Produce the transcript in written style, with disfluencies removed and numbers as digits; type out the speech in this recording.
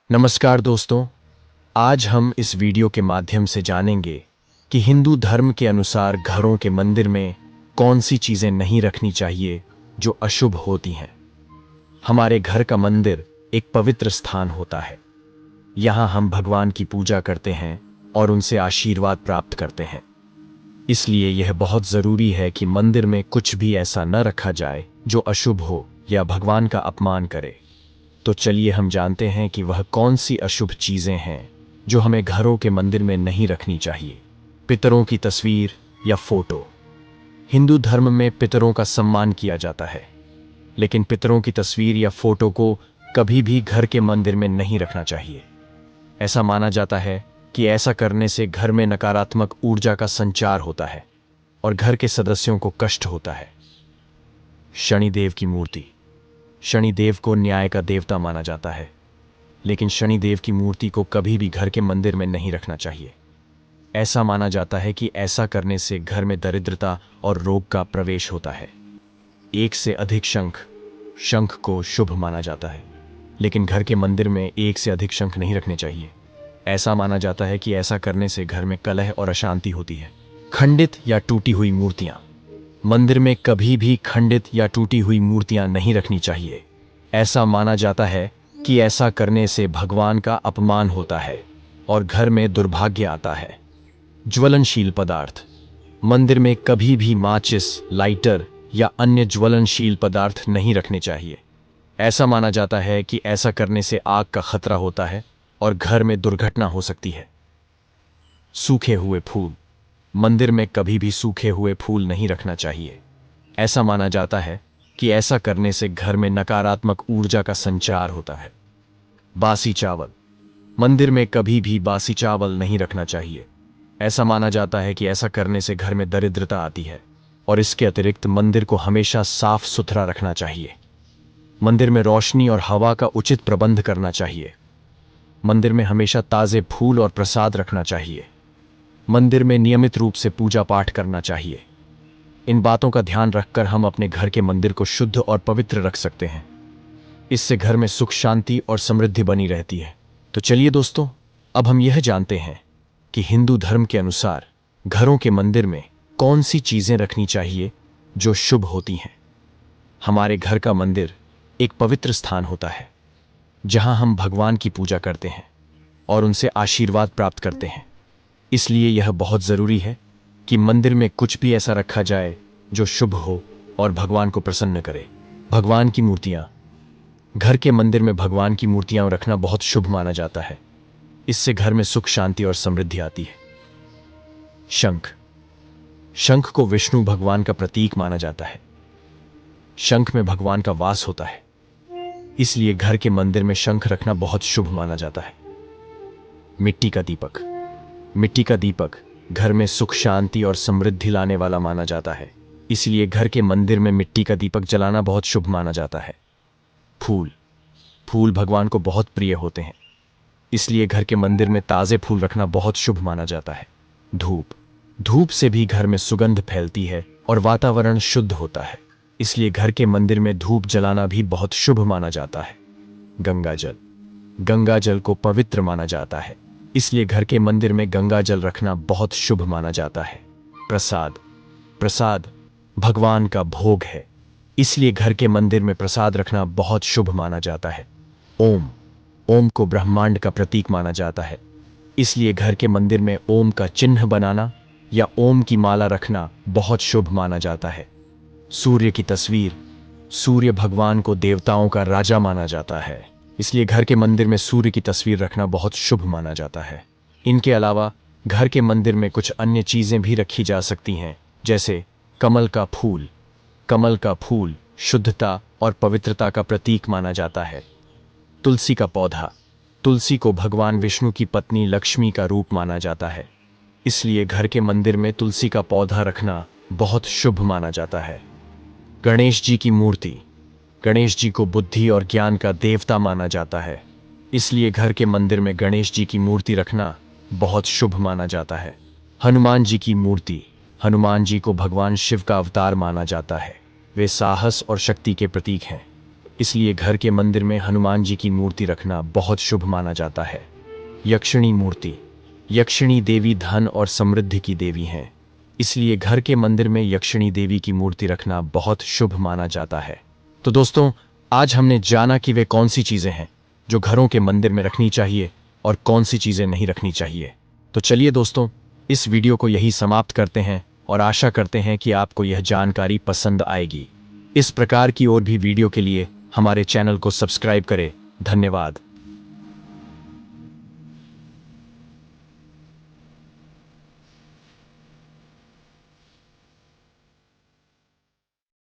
नमस्कार दोस्तों, आज हम इस वीडियो के माध्यम से जानेंगे कि हिंदू धर्म के अनुसार घरों के मंदिर में कौन सी चीजें नहीं रखनी चाहिए जो अशुभ होती हैं। हमारे घर का मंदिर एक पवित्र स्थान होता है। यहाँ हम भगवान की पूजा करते हैं और उनसे आशीर्वाद प्राप्त करते हैं। इसलिए यह बहुत जरूरी है कि मंदिर में कुछ भी ऐसा न रखा जाए जो अशुभ हो या भगवान का अपमान करे। तो चलिए हम जानते हैं कि वह कौन सी अशुभ चीजें हैं जो हमें घरों के मंदिर में नहीं रखनी चाहिए। पितरों की तस्वीर या फोटो। हिंदू धर्म में पितरों का सम्मान किया जाता है, लेकिन पितरों की तस्वीर या फोटो को कभी भी घर के मंदिर में नहीं रखना चाहिए। ऐसा माना जाता है कि ऐसा करने से घर में नकारात्मक ऊर्जा का संचार होता है और घर के सदस्यों को कष्ट होता है। शनिदेव की मूर्ति। शनिदेव को न्याय का देवता माना जाता है, लेकिन शनिदेव की मूर्ति को कभी भी घर के मंदिर में नहीं रखना चाहिए। ऐसा माना जाता है कि ऐसा करने से घर में दरिद्रता और रोग का प्रवेश होता है। एक से अधिक शंख। शंख को शुभ माना जाता है, लेकिन घर के मंदिर में एक से अधिक शंख नहीं रखने चाहिए। ऐसा माना जाता है कि ऐसा करने से घर में कलह और अशांति होती है। खंडित या टूटी हुई मूर्तियां। मंदिर में कभी भी खंडित या टूटी हुई मूर्तियां नहीं रखनी चाहिए। ऐसा माना जाता है कि ऐसा करने से भगवान का अपमान होता है और घर में दुर्भाग्य आता है। ज्वलनशील पदार्थ। मंदिर में कभी भी माचिस, लाइटर या अन्य ज्वलनशील पदार्थ नहीं रखने चाहिए। ऐसा माना जाता है कि ऐसा करने से आग का खतरा होता है और घर में दुर्घटना हो सकती है। सूखे हुए फूल। मंदिर में कभी भी सूखे हुए फूल नहीं रखना चाहिए। ऐसा माना जाता है कि ऐसा करने से घर में नकारात्मक ऊर्जा का संचार होता है। बासी चावल। मंदिर में कभी भी बासी चावल नहीं रखना चाहिए। ऐसा माना जाता है कि ऐसा करने से घर में दरिद्रता आती है और इसके अतिरिक्त मंदिर को हमेशा साफ सुथरा रखना चाहिए। मंदिर में रोशनी और हवा का उचित प्रबंध करना चाहिए। मंदिर में हमेशा ताजे फूल और प्रसाद रखना चाहिए। मंदिर में नियमित रूप से पूजा पाठ करना चाहिए। इन बातों का ध्यान रखकर हम अपने घर के मंदिर को शुद्ध और पवित्र रख सकते हैं। इससे घर में सुख, शांति और समृद्धि बनी रहती है। तो चलिए दोस्तों, अब हम यह जानते हैं कि हिंदू धर्म के अनुसार घरों के मंदिर में कौन सी चीजें रखनी चाहिए जो शुभ होती हैं। हमारे घर का मंदिर एक पवित्र स्थान होता है, जहां हम भगवान की पूजा करते हैं और उनसे आशीर्वाद प्राप्त करते हैं। इसलिए यह बहुत जरूरी है कि मंदिर में कुछ भी ऐसा रखा जाए जो शुभ हो और भगवान को प्रसन्न करे। भगवान की मूर्तियां। घर के मंदिर में भगवान की मूर्तियां रखना बहुत शुभ माना जाता है। इससे घर में सुख, शांति और समृद्धि आती है। शंख। शंख को विष्णु भगवान का प्रतीक माना जाता है। शंख में भगवान का वास होता है, इसलिए घर के मंदिर में शंख रखना बहुत शुभ माना जाता है। मिट्टी का दीपक। मिट्टी का दीपक घर में सुख, शांति और समृद्धि लाने वाला माना जाता है, इसलिए घर के मंदिर में मिट्टी का दीपक जलाना बहुत शुभ माना जाता है। फूल। फूल भगवान को बहुत प्रिय होते हैं, इसलिए घर के मंदिर में ताजे फूल रखना बहुत शुभ माना जाता है। धूप। धूप से भी घर में सुगंध फैलती है और वातावरण शुद्ध होता है, इसलिए घर के मंदिर में धूप जलाना भी बहुत शुभ माना जाता है। गंगा जल। गंगा जल को पवित्र माना जाता है, इसलिए घर के मंदिर में गंगा जल रखना बहुत शुभ माना जाता है। प्रसाद। प्रसाद भगवान का भोग है, इसलिए घर के मंदिर में प्रसाद रखना बहुत शुभ माना जाता है। ओम। ओम को ब्रह्मांड का प्रतीक माना जाता है, इसलिए घर के मंदिर में ओम का चिन्ह बनाना या ओम की माला रखना बहुत शुभ माना जाता है। सूर्य की तस्वीर। सूर्य भगवान को देवताओं का राजा माना जाता है, इसलिए घर के मंदिर में सूर्य की तस्वीर रखना बहुत शुभ माना जाता है। इनके अलावा घर के मंदिर में कुछ अन्य चीजें भी रखी जा सकती हैं, जैसे कमल का फूल। कमल का फूल शुद्धता और पवित्रता का प्रतीक माना जाता है। तुलसी का पौधा। तुलसी को भगवान विष्णु की पत्नी लक्ष्मी का रूप माना जाता है, इसलिए घर के मंदिर में तुलसी का पौधा रखना बहुत शुभ माना जाता है। गणेश जी की मूर्ति। गणेश जी को बुद्धि और ज्ञान का देवता माना जाता है, इसलिए घर के मंदिर में गणेश जी की मूर्ति रखना बहुत शुभ माना जाता है। हनुमान जी की मूर्ति। हनुमान जी को भगवान शिव का अवतार माना जाता है। वे साहस और शक्ति के प्रतीक हैं, इसलिए घर के मंदिर में हनुमान जी की मूर्ति रखना बहुत शुभ माना जाता है। यक्षिणी मूर्ति। यक्षिणी देवी धन और समृद्धि की देवी हैं, इसलिए घर के मंदिर में यक्षिणी देवी की मूर्ति रखना बहुत शुभ माना जाता है। तो दोस्तों, आज हमने जाना कि वे कौन सी चीजें हैं जो घरों के मंदिर में रखनी चाहिए और कौन सी चीजें नहीं रखनी चाहिए। तो चलिए दोस्तों, इस वीडियो को यही समाप्त करते हैं और आशा करते हैं कि आपको यह जानकारी पसंद आएगी। इस प्रकार की और भी वीडियो के लिए हमारे चैनल को सब्सक्राइब करें। धन्यवाद।